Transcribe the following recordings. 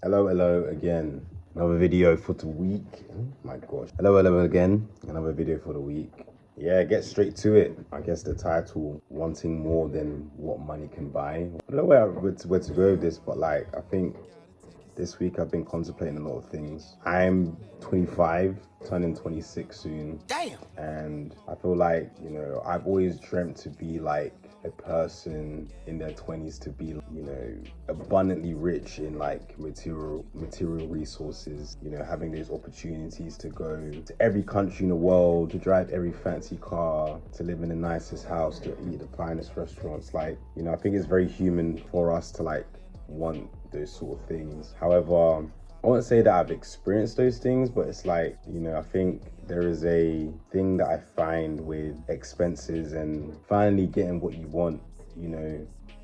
Hello again. Another video for the week. Oh my gosh. Hello again. Another video for the week. Yeah, get straight to it. I guess the title, wanting more than what money can buy. I don't know where to go with this, but like, I think this week I've been contemplating a lot of things. I'm 25, turning 26 soon. Damn. And I feel like, I've always dreamt to be like a person in their 20s, to be, abundantly rich in like material resources, having those opportunities to go to every country in the world, to drive every fancy car, to live in the nicest house, to eat the finest restaurants. Like, I think it's very human for us to like want those sort of things. However, I won't say that I've experienced those things, but it's like, I think there is a thing that I find with expenses and finally getting what you want,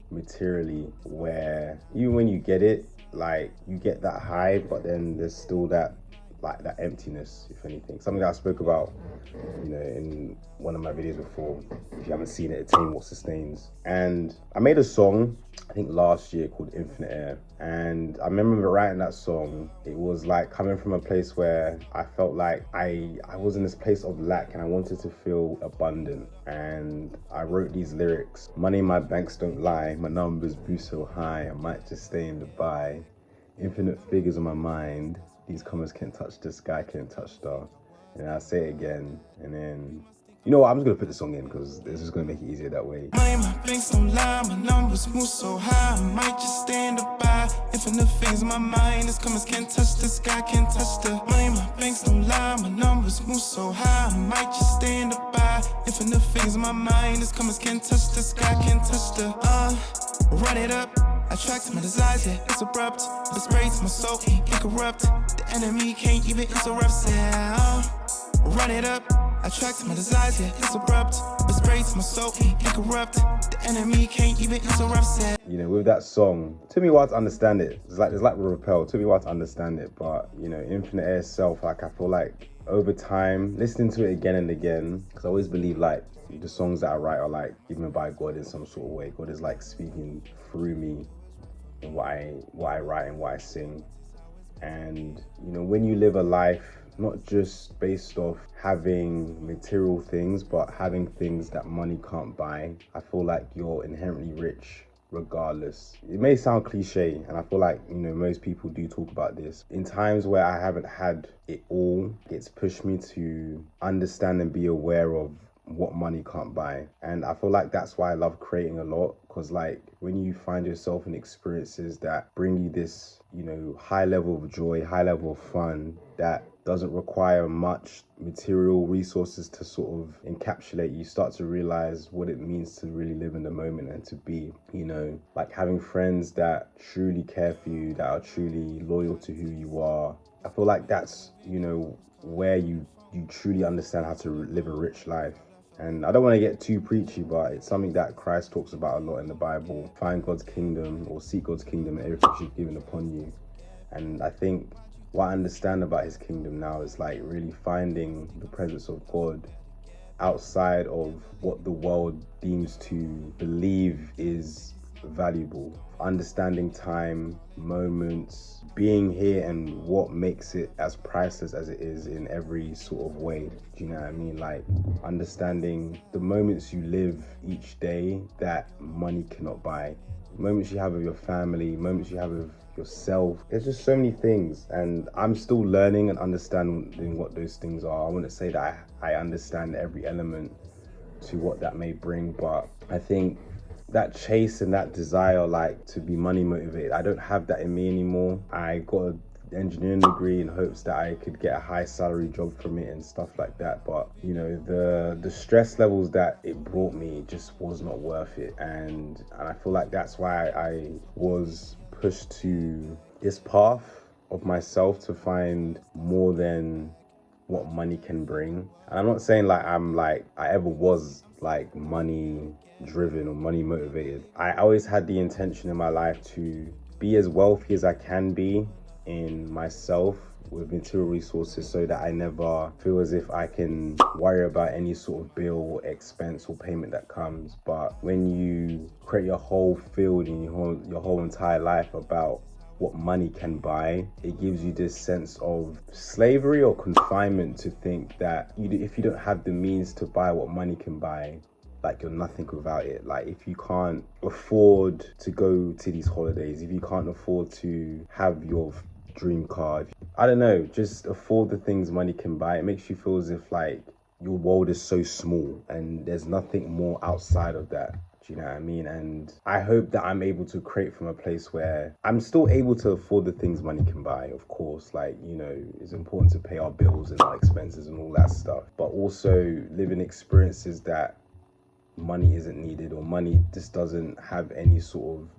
materially, where even when you get it, like, you get that high, but then there's still that emptiness, if anything. Something that I spoke about, in one of my videos before. If you haven't seen it, Attain What Sustains. And I made a song, I think last year, called Infinite Air. And I remember writing that song. It was like coming from a place where I felt like I was in this place of lack and I wanted to feel abundant. And I wrote these lyrics. Money in my banks don't lie. My numbers boost so high. I might just stay in Dubai. Infinite figures on my mind. These commas can't touch the sky, can't touch the. And I say it again, and then, you know what, I'm just gonna put the song in because this is gonna make it easier that way. My banks don't lie, my numbers move so high. I might just stand up by. Infinite things in my mind, these commas can't touch the sky, can't touch the. My banks don't lie, my numbers move so high. I might just stand up by. Infinite things in my mind, these commas can't touch the sky, can't touch the. Run it up. Attract my desires, yeah, it's abrupt. The spray to my soul, can't corrupt. The enemy can't even interrupt, sound. Run it up. Attract my desires, yeah, it's abrupt. The spray to my soul, can't corrupt. The enemy can't even interrupt, sound. With that song, it took me a while to understand it. It's like Repel, it took me a while to understand it. But, Infinite Air itself, like, I feel like over time, listening to it again and again, because I always believe, like, the songs that I write are like given by God in some sort of way. God is like speaking through me in what I write and what I sing. And when you live a life not just based off having material things, but having things that money can't buy, I feel like you're inherently rich regardless. It may sound cliche, and I feel like most people do talk about this. In times where I haven't had it all, it's pushed me to understand and be aware of what money can't buy. And I feel like that's why I love creating a lot, because like when you find yourself in experiences that bring you this high level of joy, high level of fun, that doesn't require much material resources to sort of encapsulate, you start to realize what it means to really live in the moment and to be, like having friends that truly care for you, that are truly loyal to who you are. I feel like that's where you truly understand how to live a rich life. And I don't want to get too preachy, but it's something that Christ talks about a lot in the Bible. Find God's kingdom, or seek God's kingdom, and everything should be given upon you. And I think what I understand about his kingdom now is like really finding the presence of God outside of what the world deems to believe is valuable. Understanding time, moments, being here, and what makes it as priceless as it is in every sort of way. Do you know what I mean? Like understanding the moments you live each day that money cannot buy. Moments you have with your family, moments you have with yourself. There's just so many things, and I'm still learning and understanding what those things are. I wouldn't say that I understand every element to what that may bring, but I think that chase and that desire, like to be money motivated, I don't have that in me anymore. I got an engineering degree in hopes that I could get a high salary job from it and stuff like that, but the stress levels that it brought me just was not worth it. And I feel like that's why I was pushed to this path of myself to find more than what money can bring. And I'm not saying like I ever was like money driven or money motivated. I always had the intention in my life to be as wealthy as I can be in myself with material resources, so that I never feel as if I can worry about any sort of bill or expense or payment that comes. But when you create your whole field and your whole entire life about what money can buy, it gives you this sense of slavery or confinement to think that if you don't have the means to buy what money can buy, like you're nothing without it. Like if you can't afford to go to these holidays, if you can't afford to have your dream car, I don't know, just afford the things money can buy, it makes you feel as if like your world is so small and there's nothing more outside of that. Do you know what I mean? And I hope that I'm able to create from a place where I'm still able to afford the things money can buy. Of course, like, you know, it's important to pay our bills and our expenses and all that stuff, but also living experiences that money isn't needed, or money just doesn't have any sort of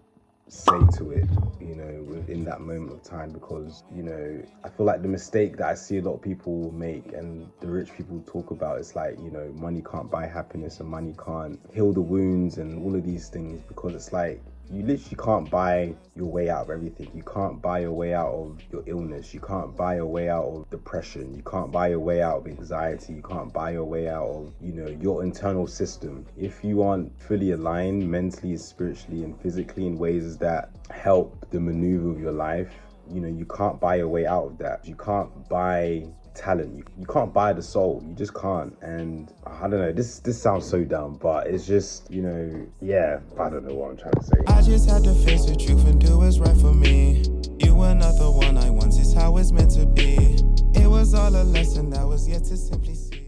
say to it, you know, within that moment of time. Because, you know, I feel like the mistake that I see a lot of people make and the rich people talk about is like, you know, money can't buy happiness and money can't heal the wounds and all of these things, because it's like, you literally can't buy your way out of everything. You can't buy your way out of your illness. You can't buy your way out of depression. You can't buy your way out of anxiety. You can't buy your way out of, you know, your internal system. If you aren't fully aligned mentally, spiritually, and physically in ways that help the maneuver of your life, you know, you can't buy your way out of that. You can't buy talent. You can't buy the soul. You just can't. And I don't know, this sounds so dumb, but it's just, you know, yeah, I don't know what I'm trying to say. I just had to face the truth and do what's right for me. You were not the one I once, it's how it's meant to be. It was all a lesson that was yet to simply see.